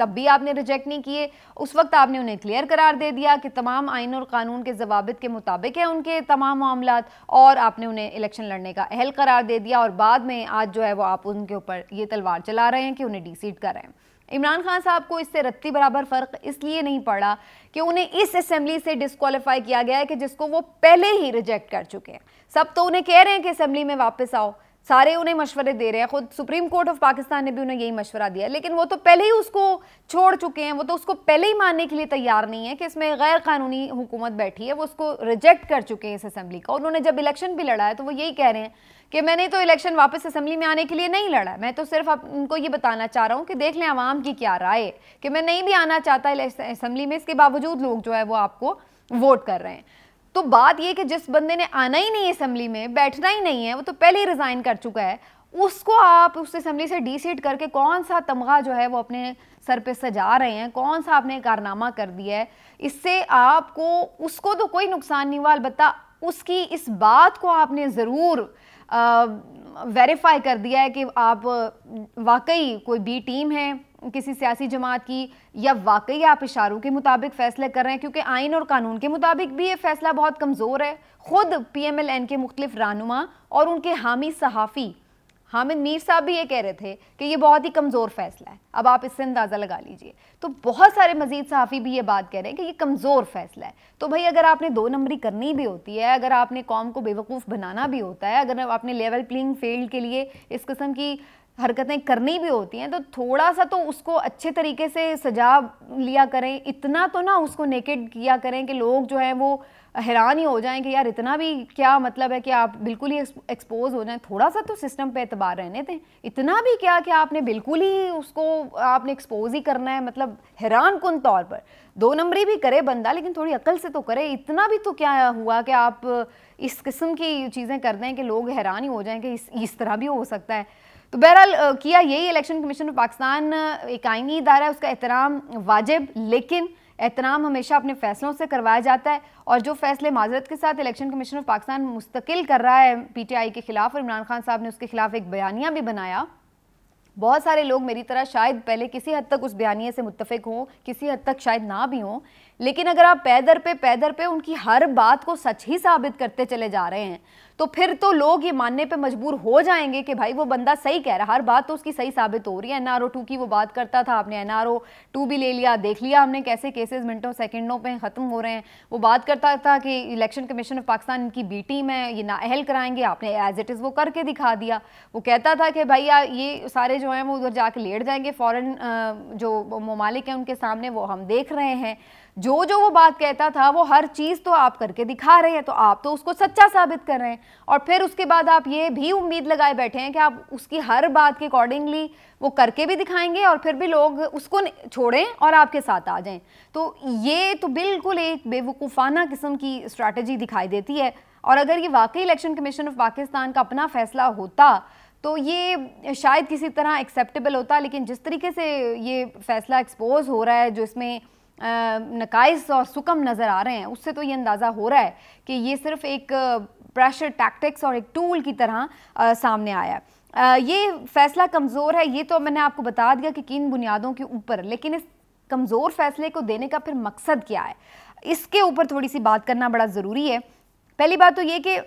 تب بھی آپ نے ریجیکٹ نہیں کیے. اس وقت آپ نے انہیں کلیئر قرار دے دیا کہ تمام آئین اور قانون کے ضوابط کے مطابق ہیں ان کے تمام معاملات, اور آپ نے انہیں الیکشن لڑنے کا اہل قرار دے دیا, اور بعد میں آج جو ہے وہ آپ ان کے اوپر یہ تلوار چلا رہے ہیں کہ انہیں ڈی سیٹ کر رہے ہیں. عمران خان صاحب کو اس سے رتی برابر فرق اس لیے نہیں پڑا کہ انہیں اس اسمبلی سے ڈسکوالیفائی کیا گیا ہے کہ جس کو وہ پہلے ہی ریجیکٹ کر چکے ہیں. سب تو انہیں کہہ رہے ہیں کہ اسمبلی میں واپس آؤ, سارے انہیں مشورے دے رہے ہیں, خود سپریم کورٹ آف پاکستان نے بھی انہیں یہی مشورہ دیا, لیکن وہ تو پہلے ہی اس کو چھوڑ چکے ہیں, وہ تو اس کو پہلے ہی ماننے کے لیے تیار نہیں ہے کہ اس میں غیر قانونی حکومت بیٹھی ہے, وہ اس کو ریجیکٹ کر چکے ہیں اس اسمبلی کا. انہوں نے جب الیکشن بھی لڑا ہے تو وہ یہی کہہ رہے ہیں کہ میں نے تو الیکشن واپس اسمبلی میں آنے کے لیے نہیں لڑا, میں تو صرف ان کو یہ بتانا چاہ رہا ہوں کہ دیکھ لیں عوام کی کیا رائے, کہ میں نہیں بھی آنا چاہتا اسمبلی میں, اس کے باوجود لوگ جو ہے وہ آپ کو ووٹ کر رہے ہیں. تو بات یہ کہ جس بندے نے آنا ہی نہیں ہے اسمبلی میں, بیٹھنا ہی نہیں ہے, وہ تو پہلے ہی ریزائن کر چکا ہے, اس کو آپ اس اسمبلی سے ڈی سیٹ کر کے کون سا تمغہ جو ہے وہ اپنے سر پہ سجا رہے ہیں, کون سا آپ نے کارنامہ کر دیا ہے. اس سے آپ کو, اس کو تو کوئی نقصان نہیں ہوا, البتہ اس کی اس بات کو آپ نے ضرور ویریفائی کر دیا ہے کہ آپ واقعی کوئی بی ٹیم ہے کسی سیاسی جماعت کی, یا واقعی آپ اشاروں کے مطابق فیصلے کر رہے ہیں, کیونکہ آئین اور قانون کے مطابق بھی یہ فیصلہ بہت کمزور ہے. خود پی ایم ایل این کے مختلف رہنما اور ان کے حامی صحافی حامد میر صاحب بھی یہ کہہ رہے تھے کہ یہ بہت ہی کمزور فیصلہ ہے. اب آپ اس سے اندازہ لگا لیجئے. تو بہت سارے مزید صحافی بھی یہ بات کہہ رہے ہیں کہ یہ کمزور فیصلہ ہے. تو بھائی اگر آپ نے 2 نمبری کرنی بھی ہوتی ہے, اگر آپ نے قوم کو بے وقوف بنانا بھی ہوتا ہے, اگر آپ نے لیول پلینگ فیلڈ کے لیے اس قسم کی حرکتیں کرنی بھی ہوتی ہیں, تو تھوڑا سا تو اس کو اچھے طریقے سے سجا لیا کریں. اتنا تو نہ اس کو نیکڈ کیا کریں کہ لوگ جو ہیں وہ حیران ہی ہو جائیں کہ یار اتنا بھی کیا مطلب ہے کہ آپ بالکل ہی ایکسپوز ہو جائیں. تھوڑا سا تو سسٹم پہ اعتبار رہنے دیں. اتنا بھی کیا کہ آپ نے بالکل ہی اس کو آپ نے ایکسپوز ہی کرنا ہے, مطلب حیران کن طور پر. 2 نمبری بھی کرے بندہ, لیکن تھوڑی عقل سے تو کرے. اتنا بھی تو کیا ہوا کہ آپ اس قسم کی چیزیں کر دیں کہ لوگ حیران ہی ہو جائیں کہ اس طرح بھی ہو سکتا ہے. تو بہرحال کیا یہی الیکشن کمیشن آف پاکستان ایک آئینی ادارہ ہے, اس کا احترام واجب, لیکن احترام ہمیشہ اپنے فیصلوں سے کروایا جاتا ہے. اور جو فیصلے معذرت کے ساتھ الیکشن کمیشن آف پاکستان مستقل کر رہا ہے پی ٹی آئی کے خلاف, اور عمران خان صاحب نے اس کے خلاف ایک بیانیہ بھی بنایا. بہت سارے لوگ میری طرح شاید پہلے کسی حد تک اس بیانیے سے متفق ہوں, کسی حد تک شاید نہ بھی ہوں, لیکن اگر آپ پیدر پہ ان کی ہر بات کو سچ ہی ثابت کرتے چلے جا رہے ہیں, تو پھر تو لوگ یہ ماننے پہ مجبور ہو جائیں گے کہ بھائی وہ بندہ صحیح کہہ رہا ہے, ہر بات تو اس کی صحیح ثابت ہو رہی ہے. NRO2 کی وہ بات کرتا تھا, آپ نے NRO2 بھی لے لیا, دیکھ لیا ہم نے کیسے کیسز منٹوں سیکنڈوں پہ ختم ہو رہے ہیں. وہ بات کرتا تھا کہ الیکشن کمیشن آف پاکستان ان کی بی ٹیم ہے, یہ نااہل کرائیں گے, آپ نے ایز اٹ از وہ کر کے دکھا دیا. وہ کہتا تھا کہ بھائی یہ سارے جو ہیں وہ ادھر جا کے لیٹ جائیں گے, فورن جو ممالک ہیں ان کے سامنے وہ ہم دیکھ رہے ہیں. جو وہ بات کہتا تھا وہ ہر چیز تو آپ کر کے دکھا رہے ہیں, تو آپ تو اس کو سچا ثابت کر رہے ہیں. اور پھر اس کے بعد آپ یہ بھی امید لگائے بیٹھے ہیں کہ آپ اس کی ہر بات کے اکارڈنگلی وہ کر کے بھی دکھائیں گے, اور پھر بھی لوگ اس کو چھوڑیں اور آپ کے ساتھ آ جائیں. تو یہ تو بالکل ایک بے وقوفانہ قسم کی اسٹریٹجی دکھائی دیتی ہے. اور اگر یہ واقعی الیکشن کمیشن آف پاکستان کا اپنا فیصلہ ہوتا تو یہ شاید کسی طرح ایکسیپٹیبل ہوتا, لیکن جس طریقے سے یہ فیصلہ ایکسپوز ہو رہا ہے, جو اس میں نقائص اور سکم نظر آ رہے ہیں, اس سے تو یہ اندازہ ہو رہا ہے کہ یہ صرف ایک پریشر ٹیکٹکس اور ایک ٹول کی طرح سامنے آیا. یہ فیصلہ کمزور ہے, یہ تو میں نے آپ کو بتا دیا کہ کن بنیادوں کے اوپر, لیکن اس کمزور فیصلے کو دینے کا پھر مقصد کیا ہے, اس کے اوپر تھوڑی سی بات کرنا بڑا ضروری ہے. پہلی بات تو یہ کہ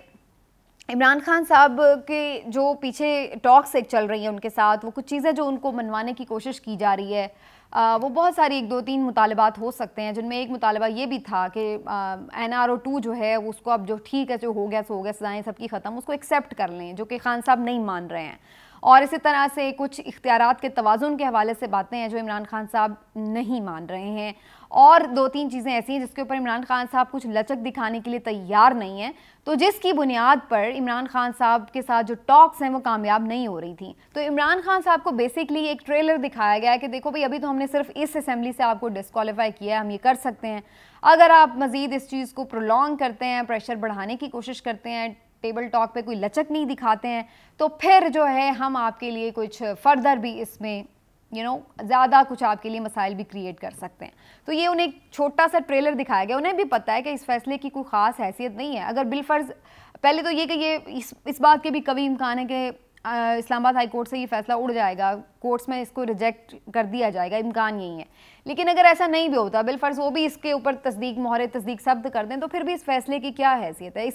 عمران خان صاحب کے جو پیچھے ٹاکس ایک چل رہی ہیں ان کے ساتھ, وہ کچھ چیزیں جو ان کو منوانے کی کوشش کی جا رہی ہے, وہ بہت ساری 1-2-3 مطالبات ہو سکتے ہیں, جن میں ایک مطالبہ یہ بھی تھا کہ NRO2 جو ہے اس کو اب جو ٹھیک ہے جو ہو گیا سو ہو گیا, سزائیں سب کی ختم, اس کو ایکسیپٹ کر لیں, جو کہ خان صاحب نہیں مان رہے ہیں. اور اسی طرح سے کچھ اختیارات کے توازن کے حوالے سے باتیں ہیں جو عمران خان صاحب نہیں مان رہے ہیں, اور 2-3 چیزیں ایسی ہیں جس کے اوپر عمران خان صاحب کچھ لچک دکھانے کے لیے تیار نہیں ہیں, تو جس کی بنیاد پر عمران خان صاحب کے ساتھ جو ٹاکس ہیں وہ کامیاب نہیں ہو رہی تھیں. تو عمران خان صاحب کو بیسکلی ایک ٹریلر دکھایا گیا ہے کہ دیکھو بھئی ابھی تو ہم نے صرف اس اسمبلی سے آپ کو ڈسکوالیفائی کیا ہے, ہم یہ کر سکتے ہیں, اگر آپ مزید اس چیز کو پرولونگ کرتے ہیں, پریشر بڑھانے کی کوشش کرتے ہیں, ٹیبل ٹاک پہ کوئی لچک نہیں دکھاتے ہیں, تو پھر جو ہے ہم آپ کے لیے کچھ فردر بھی اس میں زیادہ کچھ آپ کے لیے مسائل بھی کریٹ کر سکتے ہیں. تو یہ انہیں ایک چھوٹا سا ٹریلر دکھایا گیا. انہیں بھی پتہ ہے کہ اس فیصلے کی کوئی خاص حیثیت نہیں ہے. اگر بالفرض پہلے تو یہ کہ یہ اس بات کے بھی قوی امکان ہے کہ اسلام آباد ہائی کورٹ سے یہ فیصلہ اڑ جائے گا, کورٹس میں اس کو ریجیکٹ کر دیا جائے گا, امکان یہی ہے. لیکن اگر ایسا نہیں بھی ہوتا, بالفرض وہ بھی اس کے اوپر تصدیق, مہر تصدیق ثبت کر دیں, تو پھر بھی اس فیصلے کی کیا حیثیت ہے؟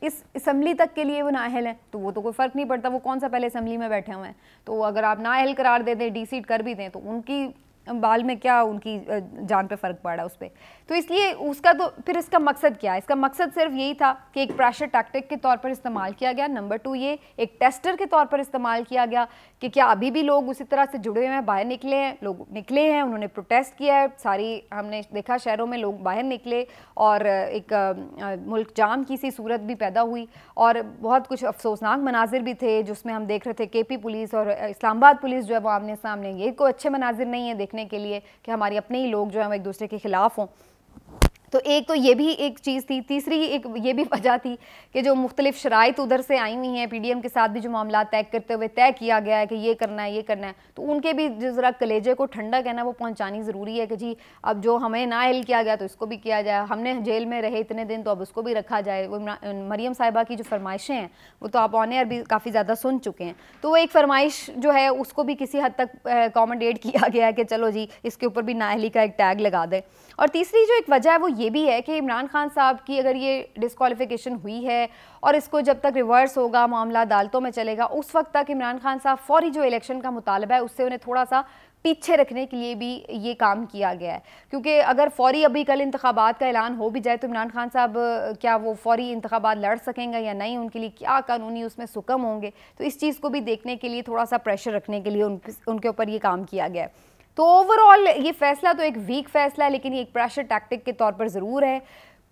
اس اسمبلی تک کے لیے وہ نااہل ہیں تو وہ تو کوئی فرق نہیں پڑتا, وہ کون سا پہلے اسمبلی میں بیٹھے ہوئے ہیں. تو اگر آپ نااہل قرار دے دیں, ڈی سیٹ کر بھی دیں, تو ان کی بال میں کیا ان کی جان پہ فرق پڑا اس پہ. تو اس لیے اس کا تو پھر اس کا مقصد کیا ہے؟ اس کا مقصد صرف یہی تھا کہ ایک پریشر ٹیکٹک کے طور پر استعمال کیا گیا. نمبر 2 یہ ایک ٹیسٹر کے طور پر استعمال کیا گیا کہ کیا ابھی بھی لوگ اسی طرح سے جڑے ہوئے ہیں, باہر نکلے ہیں, لوگ نکلے ہیں, انہوں نے پروٹیسٹ کیا ہے, ساری ہم نے دیکھا شہروں میں لوگ باہر نکلے اور ایک ملک جام کی سی صورت بھی پیدا ہوئی, اور بہت کچھ افسوسناک مناظر بھی تھے جس میں ہم دیکھ رہے تھے کے پی پولیس اور اسلام آباد پولیس جو ہے وہ آمنے سامنے. یہ کوئی اچھے مناظر نہیں ہے دیکھنے کے لیے کہ ہماری اپنے ہی لوگ جو ہیں وہ ایک دوسرے کے خلاف ہوں. تو ایک تو یہ بھی ایک چیز تھی. تیسری ایک یہ بھی وجہ تھی کہ جو مختلف شرائط ادھر سے آئی ہوئی ہیں, پی ڈی ایم کے ساتھ بھی جو معاملات طے کرتے ہوئے طے کیا گیا ہے کہ یہ کرنا ہے یہ کرنا ہے, تو ان کے بھی جو ذرا کلیجے کو ٹھنڈک ہے نا وہ پہنچانی ضروری ہے کہ جی اب جو ہمیں نااہل کیا گیا تو اس کو بھی کیا جائے, ہم نے جیل میں رہے اتنے دن تو اب اس کو بھی رکھا جائے. وہ مریم صاحبہ کی جو فرمائشیں ہیں وہ تو آپ آن ایئر بھی کافی زیادہ سن چکے ہیں, تو وہ ایک فرمائش جو ہے اس کو بھی کسی حد تک اکوموڈیٹ کیا گیا ہے کہ چلو جی اس کے اوپر بھی نااہلی کا ایک ٹیگ لگا دیں. اور تیسری جو ایک وجہ ہے وہ یہ بھی ہے کہ عمران خان صاحب کی اگر یہ ڈسکوالیفیکیشن ہوئی ہے اور اس کو جب تک ریورس ہوگا, معاملہ عدالتوں میں چلے گا, اس وقت تک عمران خان صاحب فوری جو الیکشن کا مطالبہ ہے اس سے انہیں تھوڑا سا پیچھے رکھنے کے لیے بھی یہ کام کیا گیا ہے. کیونکہ اگر فوری ابھی کل انتخابات کا اعلان ہو بھی جائے تو عمران خان صاحب کیا وہ فوری انتخابات لڑ سکیں گے یا نہیں, ان کے لیے کیا قانونی اس میں سکم ہوں گے, تو اس چیز کو بھی دیکھنے کے لیے تھوڑا سا پریشر رکھنے کے لیے ان کے اوپر یہ کام کیا گیا ہے. تو اوورآل یہ فیصلہ تو ایک ویک فیصلہ ہے, لیکن یہ ایک پریشر ٹیکٹک کے طور پر ضرور ہے.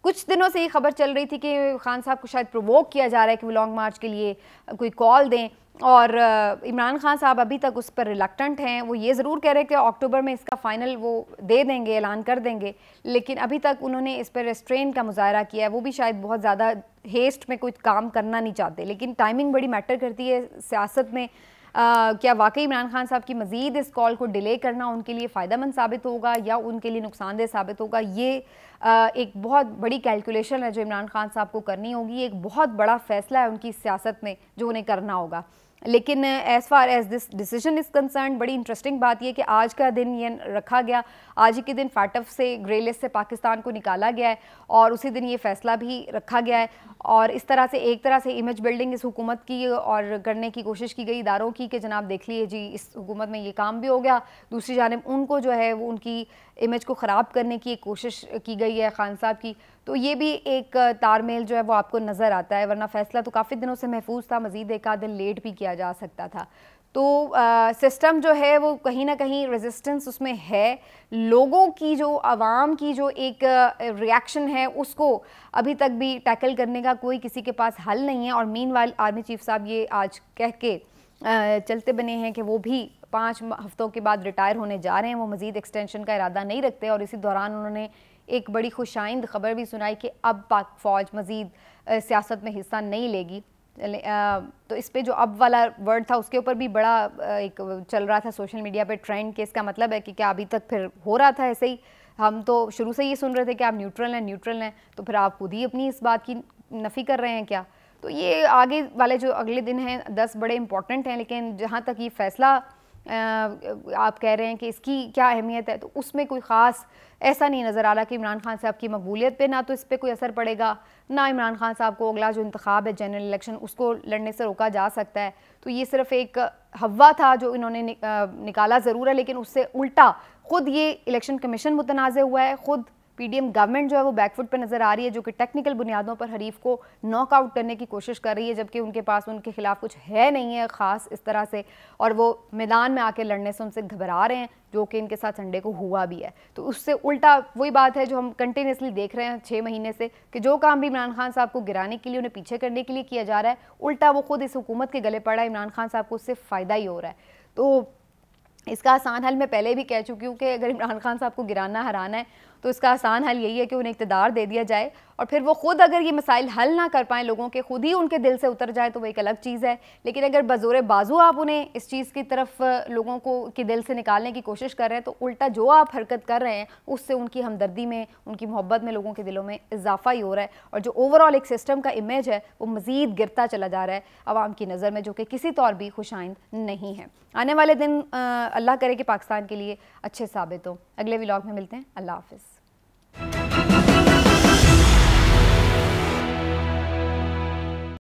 کچھ دنوں سے یہ خبر چل رہی تھی کہ خان صاحب کو شاید پرووک کیا جا رہا ہے کہ وہ لانگ مارچ کے لیے کوئی کال دیں, اور عمران خان صاحب ابھی تک اس پر ریلکٹنٹ ہیں. وہ یہ ضرور کہہ رہے کہ اکتوبر میں اس کا فائنل وہ دے دیں گے, اعلان کر دیں گے, لیکن ابھی تک انہوں نے اس پر ریسٹرین کا مظاہرہ کیا ہے. وہ بھی شاید بہت زیادہ ہیسٹ میں کوئی کام کرنا نہیں چاہتے, لیکن ٹائمنگ بڑی میٹر کرتی ہے سیاست میں. کیا واقعی عمران خان صاحب کی مزید اس کال کو ڈیلے کرنا ان کے لیے فائدہ مند ثابت ہوگا یا ان کے لیے نقصان دہ ثابت ہوگا؟ یہ ایک بہت بڑی کیلکولیشن ہے جو عمران خان صاحب کو کرنی ہوگی. ایک بہت بڑا فیصلہ ہے ان کی سیاست میں جو انہیں کرنا ہوگا. لیکن as far as this decision is concerned بڑی انٹرسٹنگ بات یہ کہ آج کا دن یہ رکھا گیا, آج ہی کے دن فیٹف سے گرے لسٹ سے پاکستان کو نکالا گیا ہے اور اسی دن یہ فیصلہ بھی رکھا گیا ہے. اور اس طرح سے ایک طرح سے امیج بلڈنگ اس حکومت کی اور کرنے کی کوشش کی گئی اداروں کی کہ جناب دیکھ لیے جی اس حکومت میں یہ کام بھی ہو گیا. دوسری جانب ان کو جو ہے وہ ان کی امیج کو خراب کرنے کی ایک کوشش کی گئی ہے خان صاحب کی. تو یہ بھی ایک تار میل جو ہے وہ آپ کو نظر آتا ہے, ورنہ فیصلہ تو کافی دنوں سے محفوظ تھا, مزید ایک آدھ دن لیٹ بھی کیا جا سکتا تھا. تو سسٹم جو ہے وہ کہیں نہ کہیں ریزسٹنس اس میں ہے. لوگوں کی جو عوام کی جو ایک ریاکشن ہے اس کو ابھی تک بھی ٹیکل کرنے کا کوئی کسی کے پاس حل نہیں ہے. اور مین وائل آرمی چیف صاحب یہ آج کہہ کے چلتے بنے ہیں کہ وہ بھی 5 ہفتوں کے بعد ریٹائر ہونے جا رہے ہیں, وہ مزید ایکسٹینشن کا ارادہ نہیں رکھتے. اور اسی دوران انہوں نے ایک بڑی خوشائند خبر بھی سنائی کہ اب پاک فوج مزید سیاست میں حصہ نہیں لے گی. تو اس پہ جو اب والا ورڈ تھا اس کے اوپر بھی بڑا ایک چل رہا تھا سوشل میڈیا پہ ٹرینڈ کہ اس کا مطلب ہے کہ کیا ابھی تک پھر ہو رہا تھا ایسے ہی, ہم تو شروع سے یہ سن رہے تھے کہ آپ نیوٹرل ہیں تو پھر آپ خود ہی اپنی اس بات کی نفی کر رہے ہیں کیا؟ تو یہ آگے والے جو اگلے دن ہیں 10 بڑے امپورٹنٹ ہیں, لیکن جہاں تک یہ فیصلہ آپ کہہ رہے ہیں کہ اس کی کیا اہمیت ہے, تو اس میں کوئی خاص ایسا نہیں نظر آ رہا کہ عمران خان صاحب کی مقبولیت پہ نہ تو اس پہ کوئی اثر پڑے گا, نہ عمران خان صاحب کو اگلا جو انتخاب ہے جنرل الیکشن اس کو لڑنے سے روکا جا سکتا ہے. تو یہ صرف ایک ہوا تھا جو انہوں نے نکالا ضرور ہے, لیکن اس سے الٹا خود یہ الیکشن کمیشن متنازع ہوا ہے, خود پی ڈی ایم گورنمنٹ جو ہے وہ بیک فٹ پہ نظر آ رہی ہے, جو کہ ٹیکنیکل بنیادوں پر حریف کو ناک آؤٹ کرنے کی کوشش کر رہی ہے, جبکہ ان کے پاس ان کے خلاف کچھ ہے نہیں ہے خاص اس طرح سے, اور وہ میدان میں آ کے لڑنے سے ان سے گھبرا رہے ہیں, جو کہ ان کے ساتھ سنڈے کو ہوا بھی ہے. تو اس سے الٹا وہی بات ہے جو ہم کنٹینیوسلی دیکھ رہے ہیں 6 مہینے سے کہ جو کام بھی عمران خان صاحب کو گرانے کے لیے انہیں پیچھے کرنے کے لیے کیا جا رہا ہے, الٹا وہ خود اس حکومت کے گلے پڑا ہے. عمران خان صاحب کو اس سے فائدہ ہی ہو رہا ہے. تو اس کا آسان حل میں پہلے بھی کہہ چکی ہوں کہ اگر عمران خان صاحب کو گرانا ہرانا ہے تو اس کا آسان حل یہی ہے کہ انہیں اقتدار دے دیا جائے اور پھر وہ خود اگر یہ مسائل حل نہ کر پائیں لوگوں کے، خود ہی ان کے دل سے اتر جائے تو وہ ایک الگ چیز ہے. لیکن اگر بزور بازو آپ انہیں اس چیز کی طرف لوگوں کو کے دل سے نکالنے کی کوشش کر رہے ہیں تو الٹا جو آپ حرکت کر رہے ہیں اس سے ان کی ہمدردی میں، ان کی محبت میں لوگوں کے دلوں میں اضافہ ہی ہو رہا ہے، اور جو اوور آل ایک سسٹم کا امیج ہے وہ مزید گرتا چلا جا رہا ہے عوام کی نظر میں، جو کہ کسی طور بھی خوش آئند نہیں ہے. آنے والے دن اللہ کرے کہ پاکستان کے لیے اچھے ثابت ہوں. اگلے ولاگ میں ملتے ہیں. اللہ حافظ.